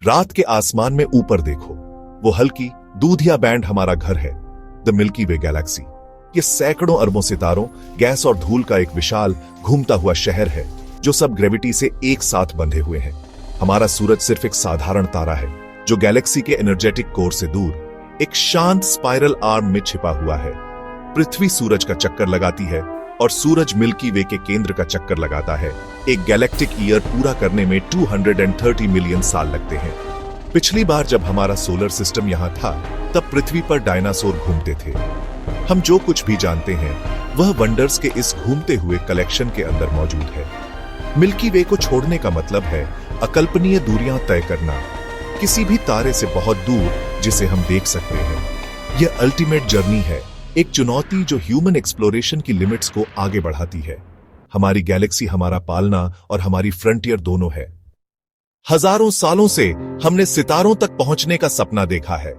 रात के आसमान में ऊपर देखो, वो हल्की दूधिया बैंड हमारा घर है, द मिल्की वे गैलेक्सी। ये सैकड़ों अरबों सितारों, गैस और धूल का एक विशाल घूमता हुआ शहर है जो सब ग्रेविटी से एक साथ बंधे हुए हैं। हमारा सूरज सिर्फ एक साधारण तारा है जो गैलेक्सी के एनर्जेटिक कोर से दूर एक शांत स्पाइरल आर्म में छिपा हुआ है। पृथ्वी सूरज का चक्कर लगाती है और सूरज मिल्की वे के केंद्र का चक्कर लगाता है। एक गैलेक्टिक ईयर पूरा करने में 230 मिलियन साल लगते हैं। पिछली बार जब हमारा सोलर सिस्टम यहां था तब पृथ्वी पर डायनासोर घूमते थे। हम जो कुछ भी जानते हैं वह वंडर्स के इस घूमते हुए कलेक्शन के अंदर मौजूद है। मिल्की वे को छोड़ने का मतलब है अकल्पनीय दूरियां तय करना, किसी भी तारे से बहुत दूर जिसे हम देख सकते हैं। यह अल्टीमेट जर्नी है, एक चुनौती जो ह्यूमन एक्सप्लोरेशन की लिमिट्स को आगे बढ़ाती है। हमारी गैलेक्सी हमारा पालना और हमारी फ्रंटियर दोनों है। हजारों सालों से हमने सितारों तक पहुंचने का सपना देखा है।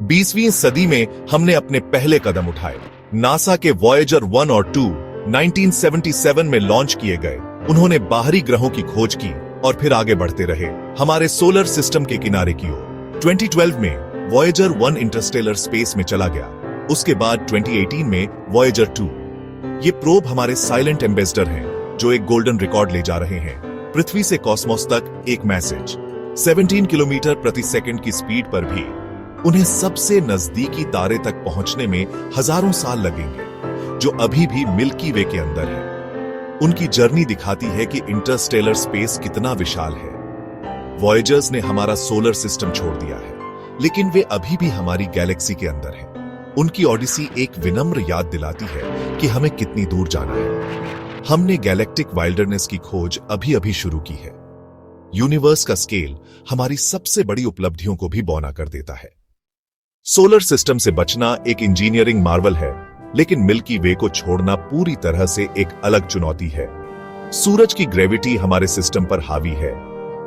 20वीं सदी में हमने अपने पहले कदम उठाए। नासा के वॉयेजर 1 और 2 1977 में लॉन्च किए गए। उन्होंने बाहरी ग्रहों की खोज की और फिर आगे बढ़ते रहे हमारे सोलर सिस्टम के किनारे की ओर। 2012 में वॉयेजर 1 इंटरस्टेलर स्पेस में चला गया। उसके बाद 2018 में वॉयेजर 2। ये प्रोब हमारे साइलेंट एम्बेसडर हैं जो एक गोल्डन रिकॉर्ड ले जा रहे हैं। पृथ्वी से कॉस्मोस तक एक मैसेज 17 किलोमीटर प्रति सेकंड की स्पीड पर भी उन्हें सबसे नजदीकी तारे तक पहुंचने में हजारों साल लगेंगे जो अभी भी मिल्की वे के अंदर है। उनकी जर्नी दिखाती है कि इंटरस्टेलर स्पेस कितना विशाल है। वॉयेजर्स ने हमारा सोलर सिस्टम छोड़ दिया है, लेकिन वे अभी भी हमारी गैलेक्सी के अंदर हैं। उनकी ऑडिसी एक विनम्र याद दिलाती है कि हमें कितनी दूर जाना है। हमने गैलेक्टिक वाइल्डरनेस की खोज अभी अभी शुरू की है। यूनिवर्स का स्केल हमारी सबसे बड़ी उपलब्धियों को भी बौना कर देता है। सोलर सिस्टम से बचना एक इंजीनियरिंग मार्वल है, लेकिन मिल्की वे को छोड़ना पूरी तरह से एक अलग चुनौती है। सूरज की ग्रेविटी हमारे सिस्टम पर हावी है,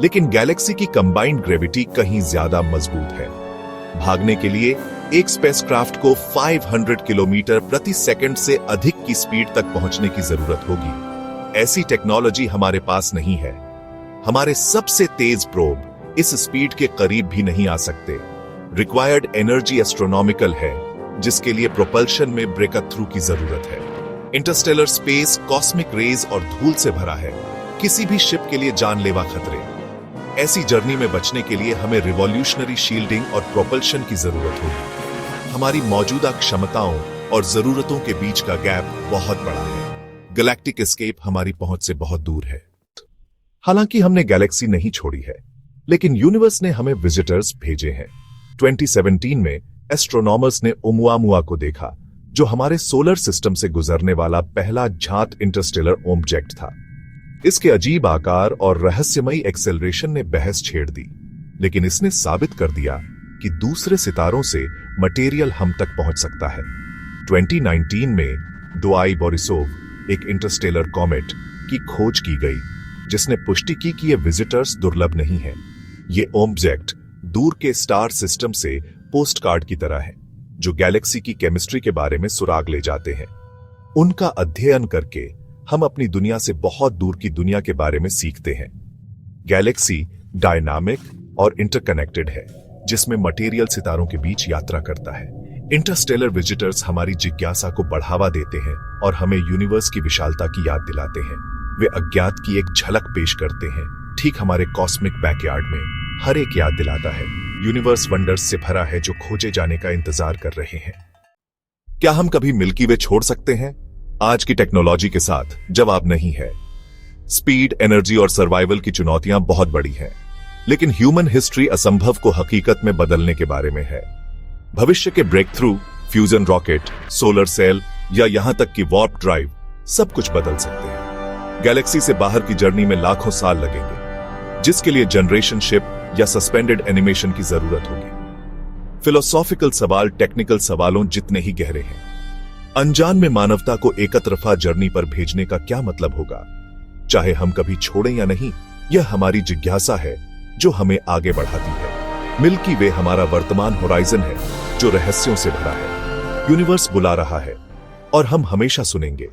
लेकिन गैलेक्सी की कंबाइंड ग्रेविटी कहीं ज्यादा मजबूत है। भागने के लिए एक स्पेसक्राफ्ट को 500 किलोमीटर प्रति सेकंड से अधिक की स्पीड तक पहुंचने की जरूरत होगी। ऐसी टेक्नोलॉजी हमारे पास नहीं है। हमारे सबसे तेज प्रोब इस स्पीड के करीब भी नहीं आ सकते। रिक्वायर्ड एनर्जी एस्ट्रोनॉमिकल है, जिसके लिए प्रोपल्शन में ब्रेक थ्रू की जरूरत है। इंटरस्टेलर स्पेस कॉस्मिक रेज और धूल से भरा है, किसी भी शिप के लिए जानलेवा खतरे। ऐसी जर्नी में बचने के लिए हमें रिवॉल्यूशनरी शील्डिंग और प्रोपल्शन की जरूरत होगी। हमारी मौजूदा क्षमताओं और जरूरतों के बीच का गैप बहुत बड़ा है। गैलेक्टिक एस्केप हमारी पहुंच से बहुत दूर है। हालांकि हमने गैलेक्सी नहीं छोड़ी है, लेकिन यूनिवर्स ने हमें विजिटर्स भेजे हैं। 2017 में एस्ट्रोनॉमर्स ने ओमुआमुआ को देखा, जो हमारे सोलर सिस्टम से गुजरने वाला पहला ज्ञात इंटरस्टेलर ऑब्जेक्ट था। इसके अजीब आकार और रहस्यमयी एक्सेलरेशन ने बहस छेड़ दी, लेकिन इसने साबित कर दिया कि दूसरे सितारों से मटेरियल हम तक पहुंच सकता है। 2019 में डोआई बोरिसोव एक इंटरस्टेलर कॉमेट की खोज की गई, जिसने पुष्टि की कि ये विजिटर्स दुर्लभ नहीं है। ये ऑब्जेक्ट दूर के स्टार सिस्टम से पोस्टकार्ड की तरह है, जो गैलेक्सी की केमिस्ट्री के बारे में सुराग ले जाते हैं। उनका अध्ययन करके हम अपनी दुनिया से बहुत दूर की दुनिया के बारे में सीखते हैं। गैलेक्सी डायनामिक और इंटरकनेक्टेड है, जिसमें मटेरियल सितारों के बीच यात्रा करता है। इंटरस्टेलर विजिटर्स हमारी जिज्ञासा को बढ़ावा देते हैं और हमें यूनिवर्स की विशालता की याद दिलाते हैं। वे अज्ञात की एक झलक पेश करते हैं, ठीक हमारे कॉस्मिक बैकयार्ड में। हर एक याद दिलाता है यूनिवर्स वंडर्स से भरा है जो खोजे जाने का इंतजार कर रहे हैं। क्या हम कभी मिल्की वे छोड़ सकते हैं? आज की टेक्नोलॉजी के साथ जवाब नहीं है। स्पीड, एनर्जी और सर्वाइवल की चुनौतियां बहुत बड़ी हैं, लेकिन ह्यूमन हिस्ट्री असंभव को हकीकत में बदलने के बारे में है। भविष्य के breakthrough, fusion rocket, solar cell या यहां तक कि वार्प ड्राइव सब कुछ बदल सकते हैं। गैलेक्सी से बाहर की जर्नी में लाखों साल लगेंगे, जिसके लिए जनरेशन शिप या सस्पेंडेड एनिमेशन की जरूरत होगी। फिलोसॉफिकल सवाल टेक्निकल सवालों जितने ही गहरे हैं। अनजान में मानवता को एकतरफा जर्नी पर भेजने का क्या मतलब होगा? चाहे हम कभी छोड़ें या नहीं, यह हमारी जिज्ञासा है जो हमें आगे बढ़ाती है। मिल्की वे हमारा वर्तमान होराइजन है, जो रहस्यों से भरा है। यूनिवर्स बुला रहा है और हम हमेशा सुनेंगे।